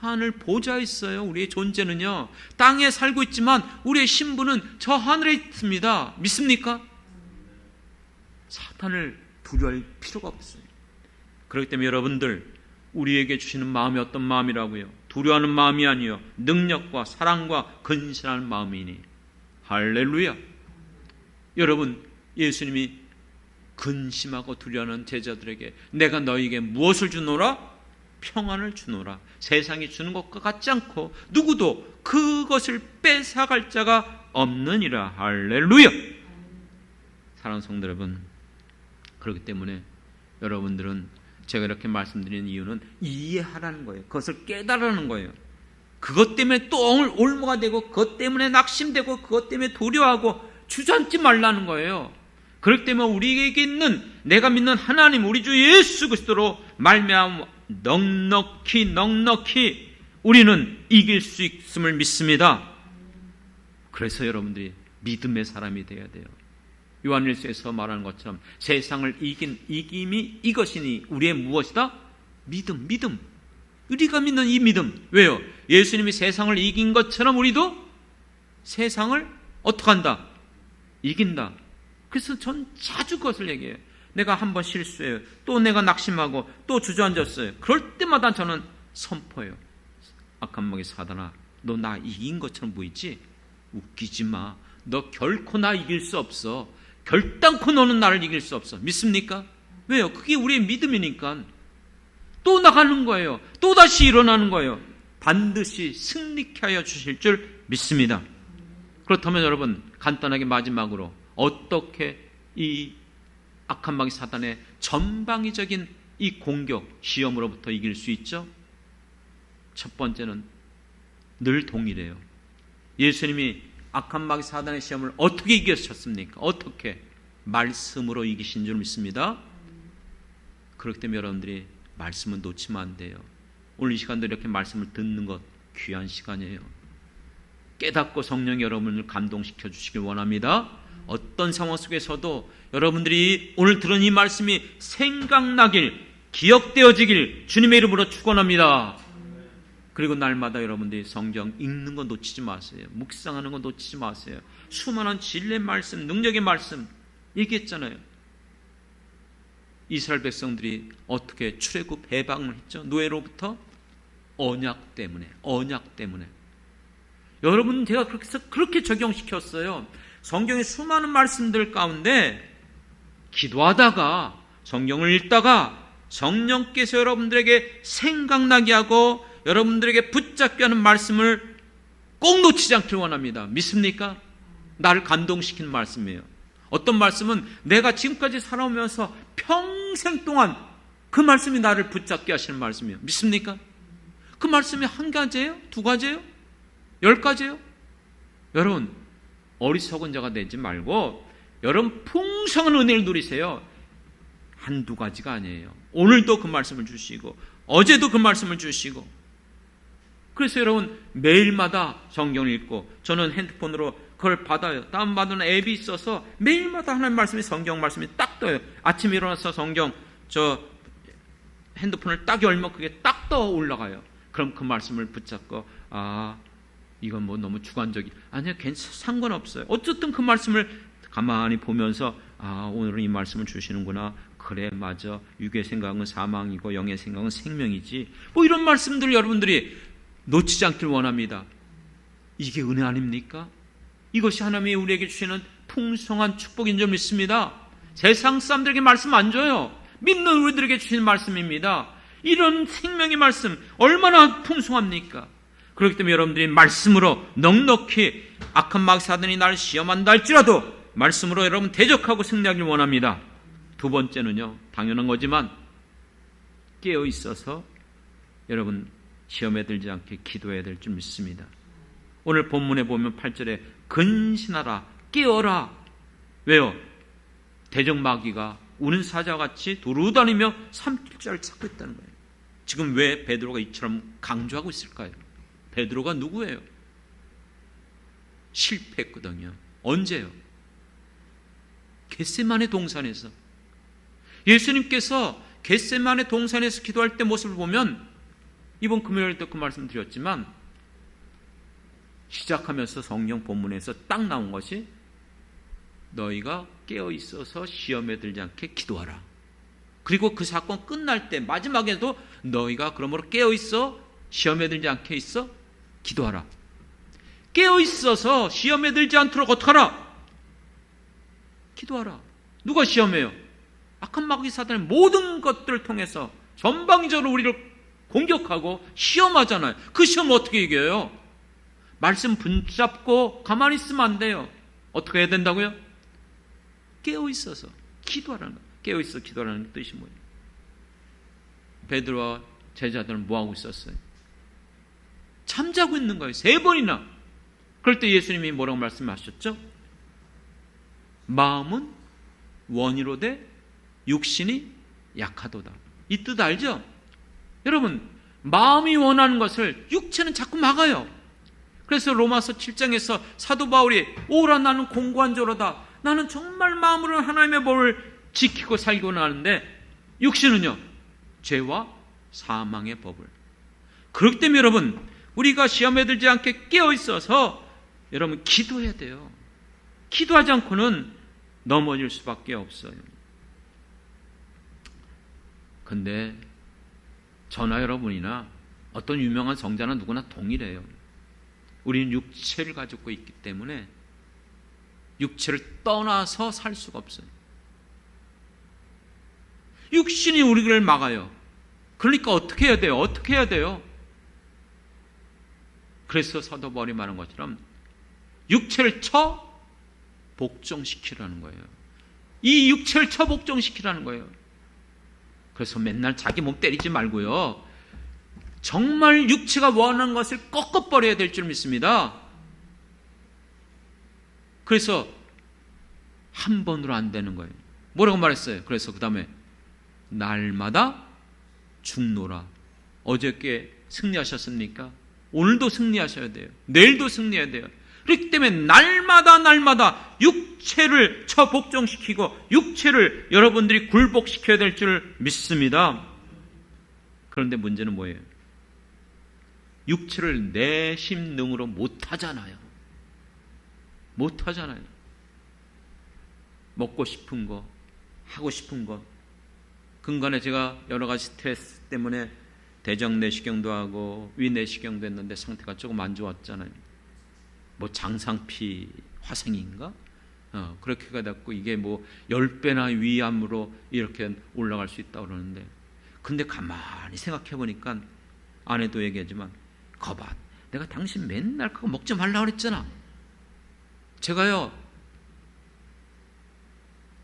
하늘 보좌에 있어요. 우리의 존재는요, 땅에 살고 있지만 우리의 신분은 저 하늘에 있습니다. 믿습니까? 사탄을 두려워할 필요가 없어요. 그렇기 때문에 여러분들, 우리에게 주시는 마음이 어떤 마음이라고요? 두려워하는 마음이 아니요, 능력과 사랑과 근신하는 마음이니. 할렐루야. 여러분, 예수님이 근심하고 두려워하는 제자들에게 내가 너희에게 무엇을 주노라? 평안을 주노라. 세상이 주는 것과 같지 않고 누구도 그것을 뺏어갈 자가 없느니라. 할렐루야. 사랑하는 성도 여러분, 그렇기 때문에 여러분들은 제가 이렇게 말씀드리는 이유는 이해하라는 거예요. 그것을 깨달으라는 거예요. 그것 때문에 또 올무가 되고 그것 때문에 낙심되고 그것 때문에 두려워하고 주저앉지 말라는 거예요. 그렇기 때문에 우리에게 있는 내가 믿는 하나님, 우리 주 예수 그리스도로 말미암아 넉넉히 우리는 이길 수 있음을 믿습니다. 그래서 여러분들이 믿음의 사람이 되어야 돼요. 요한일서에서 말하는 것처럼 세상을 이긴 이김이 이것이니 우리의 무엇이다? 믿음. 우리가 믿는 이 믿음. 왜요? 예수님이 세상을 이긴 것처럼 우리도 세상을 어떻게 한다? 이긴다. 그래서 전 자주 그것을 얘기해요. 내가 한번 실수해요. 또 내가 낙심하고 또 주저앉았어요. 그럴 때마다 저는 선포해요. 악한 마귀 사단아, 너 나 이긴 것처럼 보이지? 웃기지 마. 너 결코 나 이길 수 없어. 결단코 너는 나를 이길 수 없어. 믿습니까? 왜요? 그게 우리의 믿음이니까. 또 나가는 거예요. 또 다시 일어나는 거예요. 반드시 승리케 하여 주실 줄 믿습니다. 그렇다면 여러분, 간단하게 마지막으로 어떻게 이 악한 마귀 사단의 전방위적인 이 공격, 시험으로부터 이길 수 있죠? 첫 번째는 늘 동일해요. 예수님이 악한 마귀 사단의 시험을 어떻게 이기셨습니까? 어떻게? 말씀으로 이기신 줄 믿습니다. 그렇기 때문에 여러분들이 말씀은 놓치면 안 돼요. 오늘 이 시간도 이렇게 말씀을 듣는 것 귀한 시간이에요. 깨닫고 성령이 여러분을 감동시켜 주시길 원합니다. 어떤 상황 속에서도 여러분들이 오늘 들은 이 말씀이 생각나길, 기억되어지길 주님의 이름으로 축원합니다. 그리고 날마다 여러분들이 성경 읽는 거 놓치지 마세요. 묵상하는 거 놓치지 마세요. 수많은 진리의 말씀, 능력의 말씀 얘기했잖아요. 이스라엘 백성들이 어떻게 출애굽 해방을 했죠? 노예로부터 언약 때문에. 여러분, 제가 그렇게 적용시켰어요. 성경의 수많은 말씀들 가운데 기도하다가 성경을 읽다가 성령께서 여러분들에게 생각나게 하고 여러분들에게 붙잡게 하는 말씀을 꼭 놓치지 않길 원합니다. 믿습니까? 나를 감동시키는 말씀이에요. 어떤 말씀은 내가 지금까지 살아오면서 평생 동안 그 말씀이 나를 붙잡게 하시는 말씀이에요. 믿습니까? 그 말씀이 한 가지예요? 두 가지예요? 10가지예요? 여러분, 어리석은 자가 되지 말고 여러분 풍성한 은혜를 누리세요. 한두 가지가 아니에요. 오늘도 그 말씀을 주시고 어제도 그 말씀을 주시고, 그래서 여러분 매일마다 성경을 읽고, 저는 핸드폰으로 그걸 받아요. 다운받은 앱이 있어서 매일마다 하나님 말씀이, 성경 말씀이 딱 떠요. 아침에 일어나서 성경 핸드폰을 딱 열면 그게 딱 떠 올라가요. 그럼 그 말씀을 붙잡고, 이건 뭐 너무 주관적이, 아니요, 상관없어요. 어쨌든 그 말씀을 가만히 보면서, 오늘은 이 말씀을 주시는구나. 그래, 맞아. 육의 생각은 사망이고 영의 생각은 생명이지. 뭐 이런 말씀들 여러분들이 놓치지 않길 원합니다. 이게 은혜 아닙니까? 이것이 하나님이 우리에게 주시는 풍성한 축복인 줄 믿습니다. 세상 사람들에게 말씀 안 줘요. 믿는 우리들에게 주시는 말씀입니다. 이런 생명의 말씀 얼마나 풍성합니까? 그렇기 때문에 여러분들이 말씀으로 넉넉히, 악한 마귀사단이 나를 시험한다 할지라도 말씀으로 여러분 대적하고 승리하길 원합니다. 두 번째는요, 당연한 거지만 깨어 있어서 여러분 시험에 들지 않게 기도해야 될 줄 믿습니다. 오늘 본문에 보면 8절에 근신하라, 깨어라. 왜요? 대적 마귀가 우는 사자같이 두루다니며 삼킬 자를 찾고 있다는 거예요. 지금 왜 베드로가 이처럼 강조하고 있을까요? 베드로가 누구예요? 실패했거든요. 언제요? 겟세마네 동산에서. 예수님께서 겟세마네 동산에서 기도할 때 모습을 보면, 이번 금요일에도 그 말씀 드렸지만, 시작하면서 성경 본문에서 딱 나온 것이, 너희가 깨어 있어서 시험에 들지 않게 기도하라. 그리고 그 사건 끝날 때 마지막에도 너희가 그러므로 깨어 있어 시험에 들지 않게 있어 기도하라. 깨어 있어서 시험에 들지 않도록 어떡하라? 기도하라. 누가 시험해요? 악한 마귀 사단의 모든 것들을 통해서 전방위적으로 우리를 공격하고 시험하잖아요. 그 시험 어떻게 이겨요? 말씀 붙잡고 가만히 있으면 안 돼요. 어떻게 해야 된다고요? 깨어 있어서 기도하라는 거예요. 깨어 있어 기도하라는 뜻이 뭐예요? 베드로와 제자들은 뭐 하고 있었어요? 잠자고 있는 거예요. 3번이나. 그럴 때 예수님이 뭐라고 말씀하셨죠? 마음은 원이로되 육신이 약하도다. 이 뜻 알죠? 여러분, 마음이 원하는 것을 육체는 자꾸 막아요. 그래서 로마서 7장에서 사도 바울이, 오라 나는 공고한 자로다. 나는 정말 마음으로 하나님의 법을 지키고 살고는 하는데 육신은요, 죄와 사망의 법을. 그렇기 때문에 여러분, 우리가 시험에 들지 않게 깨어 있어서 여러분 기도해야 돼요. 기도하지 않고는 넘어질 수밖에 없어요. 근데 저나 여러분이나 어떤 유명한 성자나 누구나 동일해요. 우리는 육체를 가지고 있기 때문에 육체를 떠나서 살 수가 없어요. 육신이 우리를 막아요. 그러니까 어떻게 해야 돼요? 어떻게 해야 돼요? 그래서 사도 바울이 말한 것처럼 육체를 쳐 복종시키라는 거예요. 이 육체를 쳐 복종시키라는 거예요. 그래서 맨날 자기 몸 때리지 말고요, 정말 육체가 원하는 것을 꺾어버려야 될 줄 믿습니다. 그래서 한 번으로 안 되는 거예요. 뭐라고 말했어요? 그래서 그 다음에 날마다 죽노라. 어저께 승리하셨습니까? 오늘도 승리하셔야 돼요. 내일도 승리해야 돼요. 그렇기 때문에 날마다 육체를 처복종시키고 육체를 여러분들이 굴복시켜야 될 줄 믿습니다. 그런데 문제는 뭐예요? 육체를 내 심능으로 못하잖아요. 못하잖아요. 먹고 싶은 거, 하고 싶은 거. 근간에 제가 여러 가지 스트레스 때문에 대장 내시경도 하고 위 내시경도 했는데 상태가 조금 안 좋았잖아요. 뭐 장상피 화생인가? 그렇게 가지고 이게 뭐 10배나 위암으로 이렇게 올라갈 수 있다고 그러는데, 근데 가만히 생각해 보니까 아내도 얘기하지만, 거봐, 내가 당신 맨날 그거 먹지 말라고 그랬잖아. 제가요,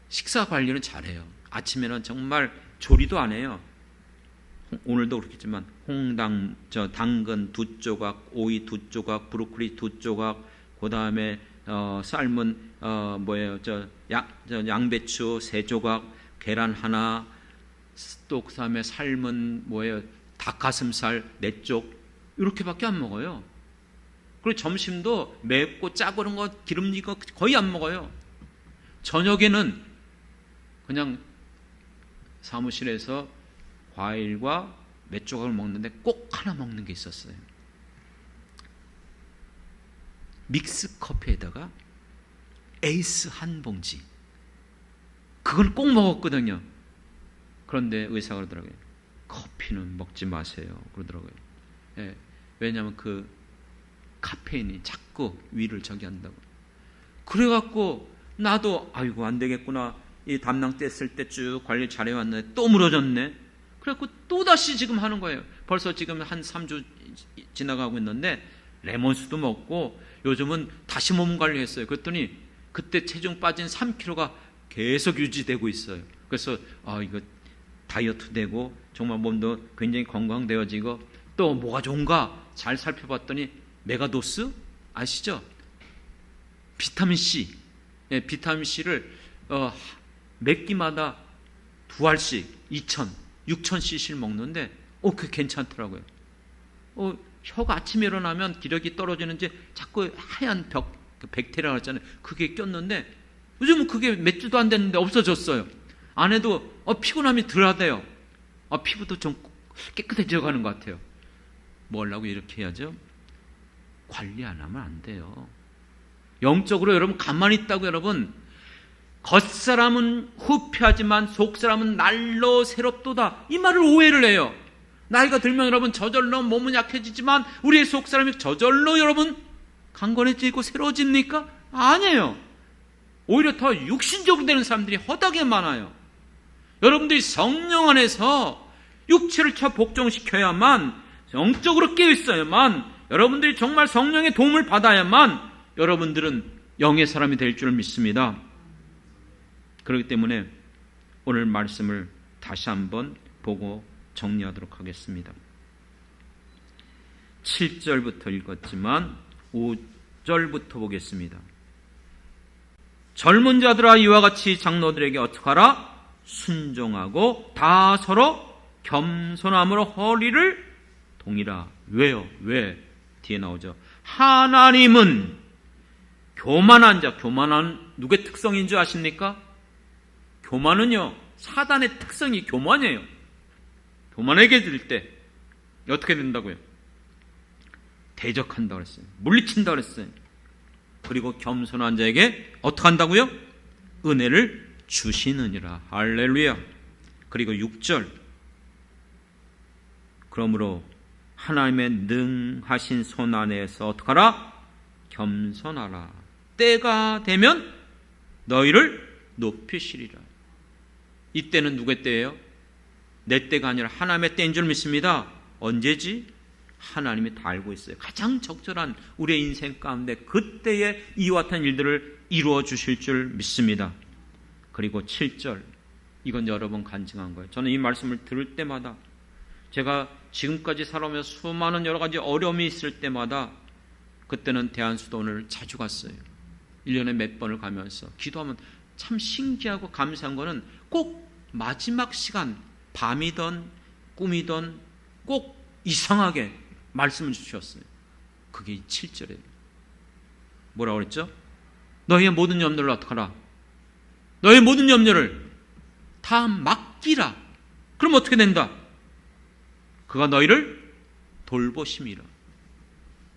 식사 관리는 잘해요. 아침에는 정말 조리도 안 해요. 오늘도 그렇겠지만 홍당, 당근 2조각, 오이 2조각, 브로콜리 2조각, 그 다음에 삶은 양배추 3조각, 계란 하나, 또 그 다음에 삶은 뭐예요? 닭가슴살 4쪽 이렇게밖에 안 먹어요. 그리고 점심도 맵고 짜고 그런 거 기름진 거 거의 안 먹어요. 저녁에는 그냥 사무실에서 과일과 몇 조각을 먹는데 꼭 하나 먹는 게 있었어요. 믹스 커피에다가 에이스 한 봉지. 그걸 꼭 먹었거든요. 그런데 의사가 그러더라고요. 커피는 먹지 마세요. 그러더라고요. 예, 왜냐하면 그 카페인이 자꾸 위를 저기 한다고. 그래갖고 나도 아이고 안 되겠구나. 이 담낭 뗐을 때 쭉 관리 잘해왔는데 또 무너졌네. 그래갖고 또다시 지금 하는 거예요. 벌써 지금 한 3주 지나가고 있는데 레몬수도 먹고 요즘은 다시 몸 관리했어요. 그랬더니 그때 체중 빠진 3kg가 계속 유지되고 있어요. 그래서 이거 다이어트 되고 정말 몸도 굉장히 건강되어지고 또 뭐가 좋은가 잘 살펴봤더니 메가도스 아시죠? 비타민C. 예, 비타민C를 몇 끼마다 2알씩 6,000cc를 먹는데 그게 괜찮더라고요. 혀가 아침에 일어나면 기력이 떨어지는지 자꾸 하얀 백테리아가 있잖아요. 그게 꼈는데 요즘은 그게 몇 주도 안 됐는데 없어졌어요. 안에도 피곤함이 덜하대요. 피부도 좀 깨끗해져 가는 것 같아요. 뭐 하려고 이렇게 해야죠? 관리 안 하면 안 돼요. 영적으로 여러분 가만히 있다고 여러분 겉사람은 후피하지만 속사람은 날로 새롭도다. 이 말을 오해를 해요. 나이가 들면 여러분 저절로 몸은 약해지지만 우리의 속사람이 저절로 여러분 강건해지고 새로워집니까? 아니에요. 오히려 더 육신적으로 되는 사람들이 허다하게 많아요. 여러분들이 성령 안에서 육체를 쳐 복종시켜야만 영적으로 깨어있어야만 여러분들이 정말 성령의 도움을 받아야만 여러분들은 영의 사람이 될 줄 믿습니다. 그렇기 때문에 오늘 말씀을 다시 한번 보고 정리하도록 하겠습니다. 7절부터 읽었지만 5절부터 보겠습니다. 젊은 자들아 이와 같이 장로들에게 어떡하라? 순종하고 다 서로 겸손함으로 허리를 동이라. 왜요? 왜? 뒤에 나오죠. 하나님은 교만한 자, 교만한 누구의 특성인 줄 아십니까? 교만은요, 사단의 특성이 교만이에요. 교만하게 될 때 어떻게 된다고요? 대적한다고 그랬어요. 물리친다고 그랬어요. 그리고 겸손한 자에게 어떻게 한다고요? 은혜를 주시느니라. 할렐루야. 그리고 6절. 그러므로 하나님의 능하신 손 안에서 어떡하라? 겸손하라. 때가 되면 너희를 높이시리라. 이때는 누구의 때예요? 내 때가 아니라 하나님의 때인 줄 믿습니다. 언제지? 하나님이 다 알고 있어요. 가장 적절한 우리의 인생 가운데 그때에 이와 같은 일들을 이루어 주실 줄 믿습니다. 그리고 7절. 이건 여러 번 간증한 거예요. 저는 이 말씀을 들을 때마다 제가 지금까지 살아오면서 수많은 여러 가지 어려움이 있을 때마다 그때는 대한수도원을 자주 갔어요. 1년에 몇 번을 가면서 기도하면 참 신기하고 감사한 거는 꼭 마지막 시간 밤이든 꿈이든 꼭 이상하게 말씀을 주셨어요. 그게 7절이에요. 뭐라고 그랬죠? 너희의 모든 염려를 어떡하라? 너희의 모든 염려를 다 맡기라. 그럼 어떻게 된다? 그가 너희를 돌보심이라.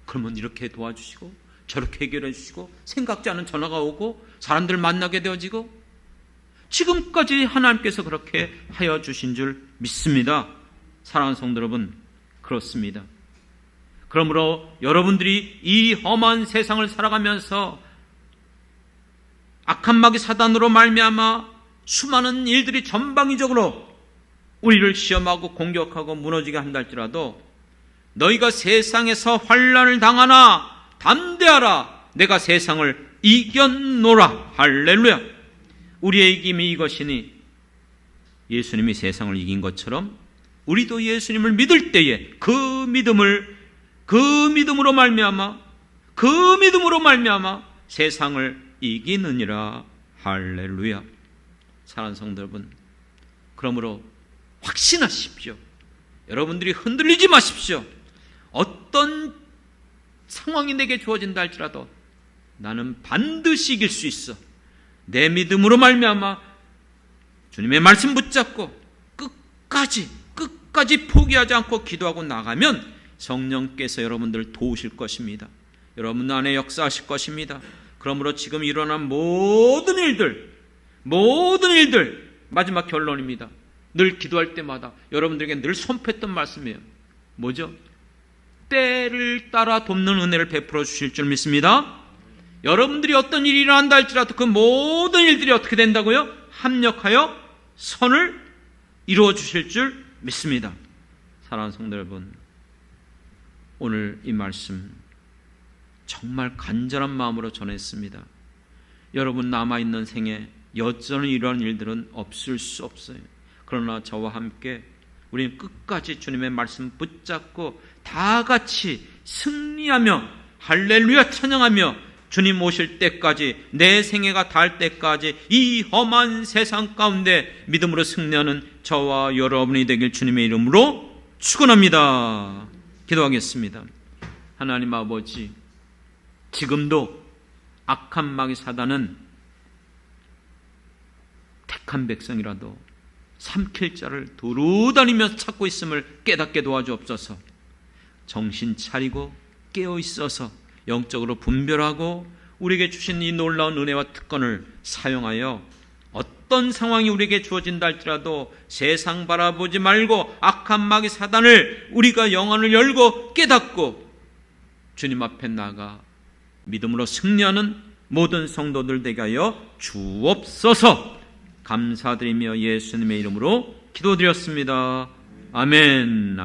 그러면 이렇게 도와주시고 저렇게 해결해 주시고 생각지 않은 전화가 오고 사람들 만나게 되어지고 지금까지 하나님께서 그렇게 하여 주신 줄 믿습니다. 사랑하는 성도 여러분, 그렇습니다. 그러므로 여러분들이 이 험한 세상을 살아가면서 악한 마귀 사단으로 말미암아 수많은 일들이 전방위적으로 우리를 시험하고 공격하고 무너지게 한다 할지라도 너희가 세상에서 환난을 당하나 담대하라. 내가 세상을 이겼노라. 할렐루야. 우리의 이김이 이것이니 예수님이 세상을 이긴 것처럼 우리도 예수님을 믿을 때에 그 믿음으로 말미암아 세상을 이기느니라. 할렐루야. 사랑하는 성도 여러분, 그러므로 확신하십시오. 여러분들이 흔들리지 마십시오. 어떤 상황이 내게 주어진다 할지라도 나는 반드시 이길 수 있어. 내 믿음으로 말미암아 주님의 말씀 붙잡고 끝까지 포기하지 않고 기도하고 나가면 성령께서 여러분들을 도우실 것입니다. 여러분 안에 역사하실 것입니다. 그러므로 지금 일어난 모든 일들 마지막 결론입니다. 늘 기도할 때마다 여러분들에게 늘 선포했던 말씀이에요. 뭐죠? 때를 따라 돕는 은혜를 베풀어 주실 줄 믿습니다. 여러분들이 어떤 일이 일어난다 할지라도 그 모든 일들이 어떻게 된다고요? 합력하여 선을 이루어 주실 줄 믿습니다. 사랑하는 성도 여러분, 오늘 이 말씀 정말 간절한 마음으로 전했습니다. 여러분 남아있는 생에 여전히 이러한 일들은 없을 수 없어요. 그러나 저와 함께 우리는 끝까지 주님의 말씀 붙잡고 다 같이 승리하며 할렐루야 찬양하며 주님 오실 때까지, 내 생애가 닿을 때까지 이 험한 세상 가운데 믿음으로 승리하는 저와 여러분이 되길 주님의 이름으로 축원합니다. 기도하겠습니다. 하나님 아버지, 지금도 악한 마귀 사단은 택한 백성이라도 삼킬 자를 두루다니며 찾고 있음을 깨닫게 도와주옵소서. 정신 차리고 깨어 있어서 영적으로 분별하고 우리에게 주신 이 놀라운 은혜와 특권을 사용하여 어떤 상황이 우리에게 주어진다 할지라도 세상 바라보지 말고 악한 마귀 사단을 우리가 영안을 열고 깨닫고 주님 앞에 나가 믿음으로 승리하는 모든 성도들 되게 하여 주옵소서. 감사드리며 예수님의 이름으로 기도드렸습니다. 아멘.